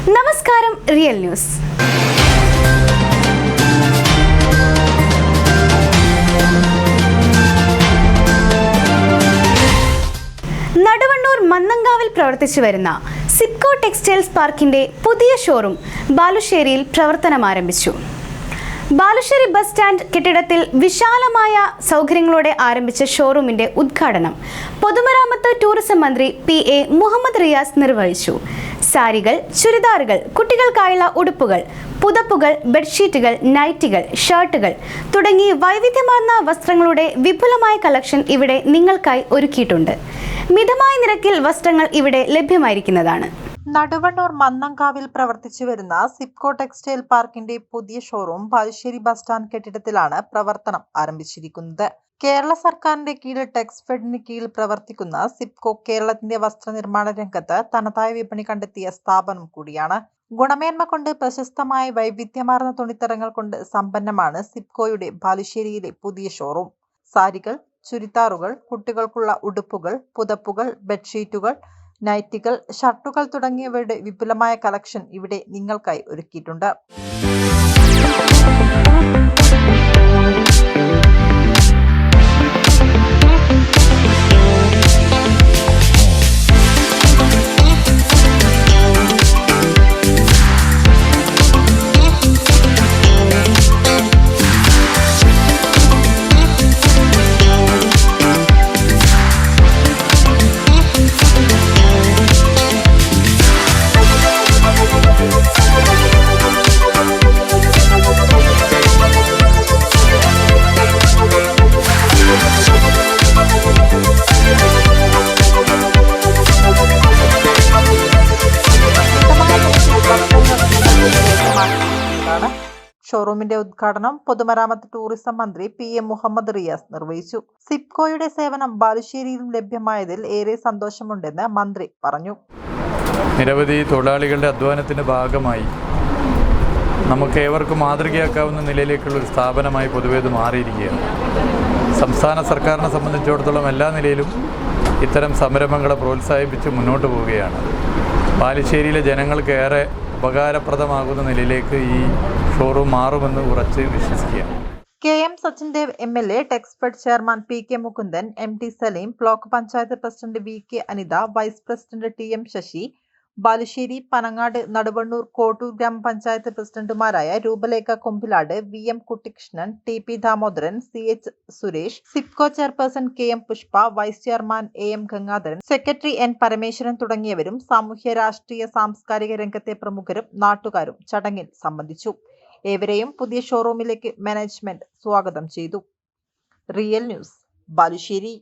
നമസ്കാരം, real news. Naduvannur മന്നങ്കാവിൽ പ്രവർത്തിച്ചു വരുന്ന സിപ്കോ ടെക്സ്റ്റൈൽസ് പാർക്കിന്റെ പുതിയ ഷോറൂം ബാലുശ്ശേരിയിൽ പ്രവർത്തനം ആരംഭിച്ചു. ബാലുശ്ശേരി ബസ് സ്റ്റാൻഡ് കെട്ടിടത്തിൽ വിശാലമായ സൗകര്യങ്ങളോടെ ആരംഭിച്ച ഷോറൂമിന്റെ ഉദ്ഘാടനം പൊതുമരാമത്ത് ടൂറിസം മന്ത്രി PA മുഹമ്മദ് റിയാസ് നിർവഹിച്ചു. സാരികൾ, ചുരിദാറുകൾ, കുട്ടികൾക്കായുള്ള ഉടുപ്പുകൾ, പുതപ്പുകൾ, ബെഡ്ഷീറ്റുകൾ, നൈറ്റികൾ, ഷർട്ടുകൾ തുടങ്ങി വൈവിധ്യമാർന്ന വസ്ത്രങ്ങളുടെ വിപുലമായ കളക്ഷൻ ഇവിടെ നിങ്ങൾക്കായി ഒരുക്കിയിട്ടുണ്ട്. മിതമായ നിരക്കിൽ വസ്ത്രങ്ങൾ ഇവിടെ ലഭ്യമായിരിക്കുന്നതാണ്. നടുവണ്ണൂർ മന്നങ്കാവിൽ പ്രവർത്തിച്ചു വരുന്ന സിപ്കോ ടെക്സ്റ്റൈൽ പാർക്കിന്റെ പുതിയ ഷോറൂം ബാലുശ്ശേരി ബസ് സ്റ്റാൻഡ് കെട്ടിടത്തിലാണ് പ്രവർത്തനം ആരംഭിച്ചിരിക്കുന്നത്. കേരള സർക്കാരിന്റെ കീഴിൽ ടെക്സ്ഫെഡിന് കീഴിൽ പ്രവർത്തിക്കുന്ന സിപ്കോ കേരളത്തിന്റെ വസ്ത്രനിർമ്മാണ രംഗത്ത് തനതായ വിപണി കണ്ടെത്തിയ സ്ഥാപനം കൂടിയാണ്. ഗുണമേന്മ കൊണ്ട് പ്രശസ്തമായ വൈവിധ്യമാർന്ന തുണിത്തരങ്ങൾ കൊണ്ട് സമ്പന്നമാണ് സിപ്കോയുടെ ബാലുശ്ശേരിയിലെ പുതിയ ഷോറൂം. സാരികൾ, ചുരിദാറുകൾ, കുട്ടികൾക്കുള്ള ഉടുപ്പുകൾ, പുതപ്പുകൾ, ബെഡ്ഷീറ്റുകൾ, നൈറ്റികൾ, ഷർട്ടുകൾ തുടങ്ങിയവയുടെ വിപുലമായ കളക്ഷൻ ഇവിടെ നിങ്ങൾക്കായി ഒരുക്കിയിട്ടുണ്ട്. ഷോറൂമിന്റെ ഉദ്ഘാടനം പൊതുമരാമത്ത് ടൂറിസം മന്ത്രി PA മുഹമ്മദ് റിയാസ് നിർവഹിച്ചു. സിപ്കോയുടെ സേവനം ബാലുശ്ശേരിയിലും ലഭ്യമായതിൽ ഏറെ സന്തോഷമുണ്ടെന്ന് മന്ത്രി പറഞ്ഞു. നിരവധി തൊഴിലാളികളുടെ അധ്വാനത്തിന്റെ ഭാഗമായി നമുക്ക് ഏവർക്കും മാതൃകയാക്കാവുന്ന നിലയിലേക്കുള്ള ഒരു സ്ഥാപനമായി പൊതുവെ ഇത് മാറിയിരിക്കുകയാണ്. സംസ്ഥാന സർക്കാരിനെ സംബന്ധിച്ചിടത്തോളം എല്ലാ നിലയിലും ഇത്തരം സംരംഭങ്ങളെ പ്രോത്സാഹിപ്പിച്ച് മുന്നോട്ട് പോവുകയാണ്. ബാലുശ്ശേരിയിലെ ജനങ്ങൾക്ക് ഏറെ ഉപകാരപ്രദമാകുന്ന നിലയിലേക്ക് ഈ ഷോറൂം മാറുമെന്ന് ഉറച്ച് വിശ്വസിക്കുകയാണ്. KM Sachin Dev MLA, Texfed chairman PK Mukundan, MT Saleem, block panchayat president VK Anitha, vice president TM Sasi, Balussery, Panangad, Naduvannur, Kottur ഗ്രാമപഞ്ചായത്ത് പ്രസിഡന്റുമാരായ Roopalekha Kombilad, VM Kuttikrishnan, TP Damodaran, CH Suresh, Sipco chairperson KM Pushpa, vice chairman AM Gangadharan, secretary N Parameswaran തുടങ്ങിയവരും സാമൂഹ്യ രാഷ്ട്രീയ സാംസ്കാരിക രംഗത്തെ പ്രമുഖരും നാട്ടുകാരും ചടങ്ങിൽ സംബന്ധിച്ചു. ഏവരെയും പുതിയ ഷോറൂമിലേക്ക് മാനേജ്മെന്റ് സ്വാഗതം ചെയ്തു. Real news, Balussery.